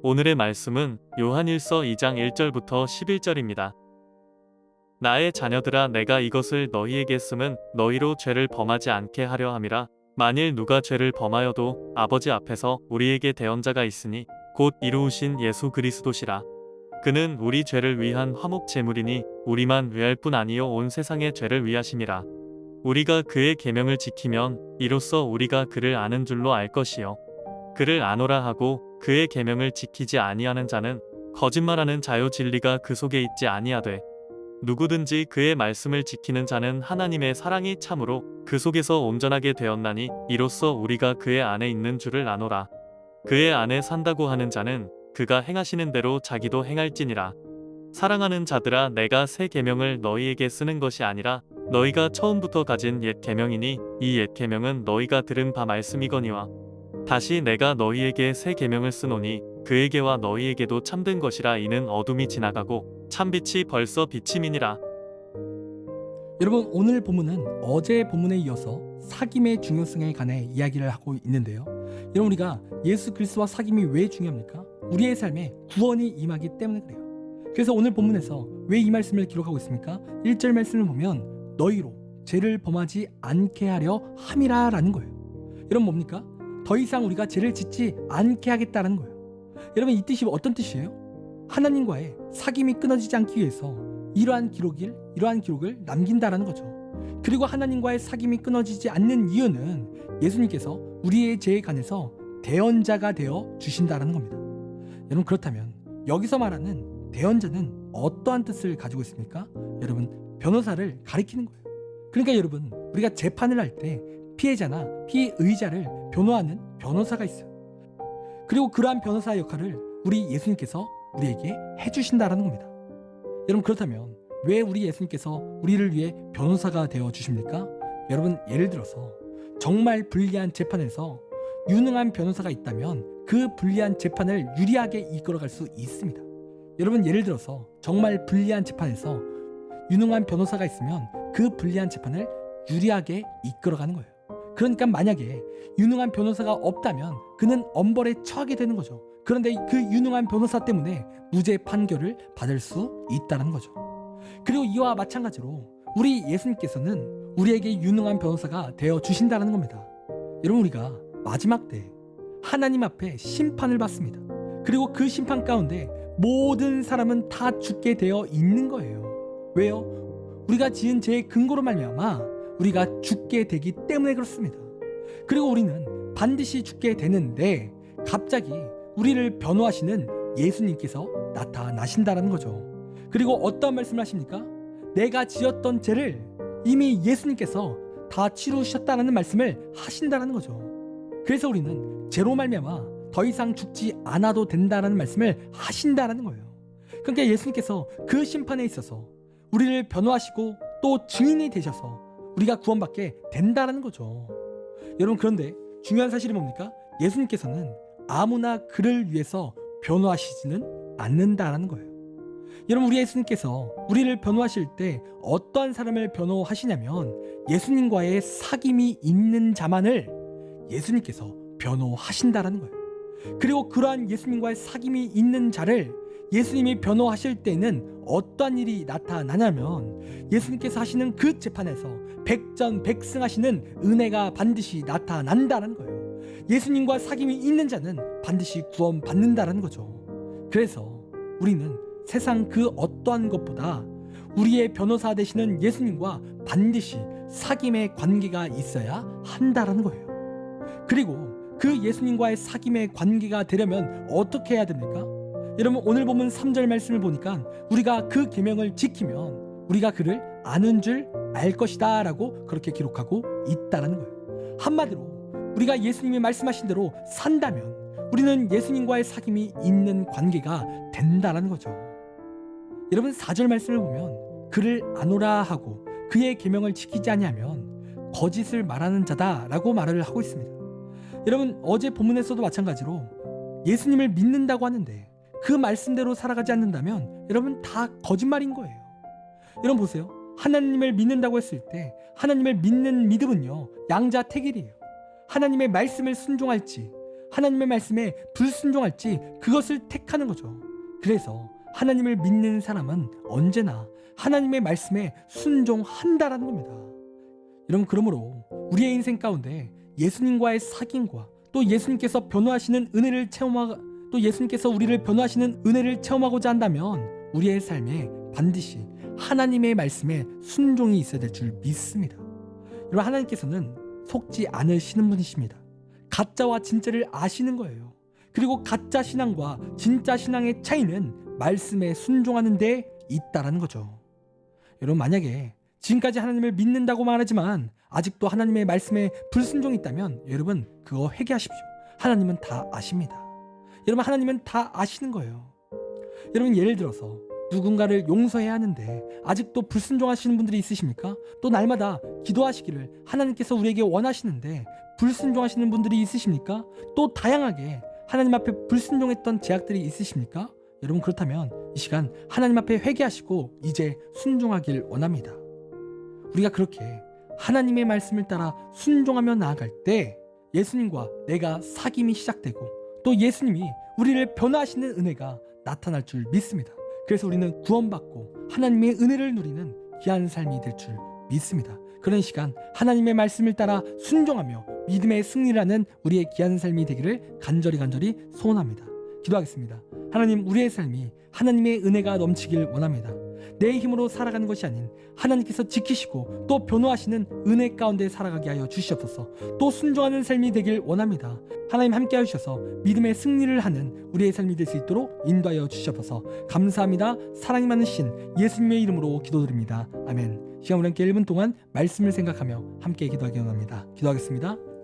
오늘의 말씀은 요한일서 2장 1절부터 11절입니다. 나의 자녀들아, 내가 이것을 너희에게 쓰면 너희로 죄를 범하지 않게 하려 함이라. 만일 누가 죄를 범하여도 아버지 앞에서 우리에게 대언자가 있으니 곧 이루우신 예수 그리스도시라. 그는 우리 죄를 위한 화목 제물이니 우리만 위할 뿐 아니요 온 세상의 죄를 위하심이라. 우리가 그의 계명을 지키면 이로써 우리가 그를 아는 줄로 알 것이요, 그를 아노라 하고 그의 계명을 지키지 아니하는 자는 거짓말하는 자요, 진리가 그 속에 있지 아니하되 누구든지 그의 말씀을 지키는 자는 하나님의 사랑이 참으로 그 속에서 온전하게 되었나니 이로써 우리가 그의 안에 있는 줄을 아노라. 그의 안에 산다고 하는 자는 그가 행하시는 대로 자기도 행할지니라. 사랑하는 자들아, 내가 새 계명을 너희에게 쓰는 것이 아니라 너희가 처음부터 가진 옛 계명이니 이 옛 계명은 너희가 들은 바 말씀이거니와 다시 내가 너희에게 새 계명을 쓰노니 그에게와 너희에게도 참된 것이라. 이는 어둠이 지나가고 참빛이 벌써 비침이니라. 여러분, 오늘 본문은 어제 본문에 이어서 사귐의 중요성에 관해 이야기를 하고 있는데요. 여러분, 우리가 예수 그리스도와 사귐이 왜 중요합니까? 우리의 삶에 구원이 임하기 때문에 그래요. 그래서 오늘 본문에서 왜 이 말씀을 기록하고 있습니까? 1절 말씀을 보면 너희로 죄를 범하지 않게 하려 함이라 라는 거예요. 여러분, 뭡니까? 더 이상 우리가 죄를 짓지 않게 하겠다는 거예요. 여러분, 이 뜻이 어떤 뜻이에요? 하나님과의 사귐이 끊어지지 않기 위해서 이러한 기록을 남긴다라는 거죠. 그리고 하나님과의 사귐이 끊어지지 않는 이유는 예수님께서 우리의 죄에 관해서 대언자가 되어 주신다라는 겁니다. 여러분, 그렇다면 여기서 말하는 대언자는 어떠한 뜻을 가지고 있습니까? 여러분, 변호사를 가리키는 거예요. 그러니까 여러분, 우리가 재판을 할 때 피해자나 피의자를 변호하는 변호사가 있어요. 그리고 그러한 변호사 역할을 우리 예수님께서 우리에게 해주신다라는 겁니다. 여러분, 그렇다면 왜 우리 예수님께서 우리를 위해 변호사가 되어 주십니까? 여러분, 예를 들어서 정말 불리한 재판에서 유능한 변호사가 있다면 그 불리한 재판을 유리하게 이끌어갈 수 있습니다. 여러분, 예를 들어서 정말 불리한 재판에서 유능한 변호사가 있으면 그 불리한 재판을 유리하게 이끌어가는 거예요. 그러니까 만약에 유능한 변호사가 없다면 그는 엄벌에 처하게 되는 거죠. 그런데 그 유능한 변호사 때문에 무죄 판결을 받을 수 있다는 거죠. 그리고 이와 마찬가지로 우리 예수님께서는 우리에게 유능한 변호사가 되어 주신다는 겁니다. 여러분, 우리가 마지막 때 하나님 앞에 심판을 받습니다. 그리고 그 심판 가운데 모든 사람은 다 죽게 되어 있는 거예요. 왜요? 우리가 지은 죄의 근거로 말미암아 우리가 죽게 되기 때문에 그렇습니다. 그리고 우리는 반드시 죽게 되는데 갑자기 우리를 변호하시는 예수님께서 나타나신다는 거죠. 그리고 어떤 말씀을 하십니까? 내가 지었던 죄를 이미 예수님께서 다 치루셨다는 말씀을 하신다는 거죠. 그래서 우리는 죄로 말미암아 더 이상 죽지 않아도 된다는 말씀을 하신다는 거예요. 그러니까 예수님께서 그 심판에 있어서 우리를 변호하시고 또 증인이 되셔서 우리가 구원받게 된다는 거죠. 여러분, 그런데 중요한 사실이 뭡니까? 예수님께서는 아무나 그를 위해서 변호하시지는 않는다는 거예요. 여러분, 우리 예수님께서 우리를 변호하실 때 어떠한 사람을 변호하시냐면 예수님과의 사귐이 있는 자만을 예수님께서 변호하신다는 거예요. 그리고 그러한 예수님과의 사귐이 있는 자를 예수님이 변호하실 때는 어떠한 일이 나타나냐면 예수님께서 하시는 그 재판에서 백전백승하시는 은혜가 반드시 나타난다는 거예요. 예수님과 사귐이 있는 자는 반드시 구원받는다는 거죠. 그래서 우리는 세상 그 어떠한 것보다 우리의 변호사 되시는 예수님과 반드시 사귐의 관계가 있어야 한다는 거예요. 그리고 그 예수님과의 사귐의 관계가 되려면 어떻게 해야 됩니까? 여러분, 오늘 보면 3절 말씀을 보니까 우리가 그 계명을 지키면 우리가 그를 아는 줄 알 것이다 라고 그렇게 기록하고 있다는 거예요. 한마디로 우리가 예수님이 말씀하신 대로 산다면 우리는 예수님과의 사귐이 있는 관계가 된다는 거죠. 여러분, 4절 말씀을 보면 그를 아노라 하고 그의 계명을 지키지 아니하면 거짓을 말하는 자다라고 말을 하고 있습니다. 여러분, 어제 본문에서도 마찬가지로 예수님을 믿는다고 하는데 그 말씀대로 살아가지 않는다면 여러분 다 거짓말인 거예요. 여러분 보세요. 하나님을 믿는다고 했을 때 하나님을 믿는 믿음은요, 양자택일이에요. 하나님의 말씀을 순종할지 하나님의 말씀에 불순종할지 그것을 택하는 거죠. 그래서 하나님을 믿는 사람은 언제나 하나님의 말씀에 순종한다라는 겁니다. 여러분, 그러므로 우리의 인생 가운데 예수님과의 사귐과 또 예수님께서 변호하시는 은혜를 예수님께서 우리를 변호하시는 은혜를 체험하고자 한다면 우리의 삶에 반드시 하나님의 말씀에 순종이 있어야 될 줄 믿습니다. 여러분, 하나님께서는 속지 않으시는 분이십니다. 가짜와 진짜를 아시는 거예요. 그리고 가짜 신앙과 진짜 신앙의 차이는 말씀에 순종하는 데 있다라는 거죠. 여러분, 만약에 지금까지 하나님을 믿는다고 말하지만 아직도 하나님의 말씀에 불순종이 있다면 여러분, 그거 회개하십시오. 하나님은 다 아십니다. 여러분, 하나님은 다 아시는 거예요. 여러분, 예를 들어서 누군가를 용서해야 하는데 아직도 불순종하시는 분들이 있으십니까? 또 날마다 기도하시기를 하나님께서 우리에게 원하시는데 불순종하시는 분들이 있으십니까? 또 다양하게 하나님 앞에 불순종했던 제약들이 있으십니까? 여러분, 그렇다면 이 시간 하나님 앞에 회개하시고 이제 순종하길 원합니다. 우리가 그렇게 하나님의 말씀을 따라 순종하며 나아갈 때 예수님과 내가 사귐이 시작되고 또 예수님이 우리를 변화하시는 은혜가 나타날 줄 믿습니다. 그래서 우리는 구원받고 하나님의 은혜를 누리는 귀한 삶이 될 줄 믿습니다. 그런 시간 하나님의 말씀을 따라 순종하며 믿음의 승리를 하는 우리의 귀한 삶이 되기를 간절히 소원합니다. 기도하겠습니다. 하나님, 우리의 삶이 하나님의 은혜가 넘치길 원합니다. 내 힘으로 살아가는 것이 아닌 하나님께서 지키시고 또 변호하시는 은혜 가운데 살아가게 하여 주시옵소서. 또 순종하는 삶이 되길 원합니다. 하나님, 함께 하셔서 믿음의 승리를 하는 우리의 삶이 될 수 있도록 인도하여 주시옵소서. 감사합니다. 사랑이 많으신 예수님의 이름으로 기도드립니다. 아멘. 시간 우리 함께 1분 동안 말씀을 생각하며 함께 기도하기 원합니다. 기도하겠습니다.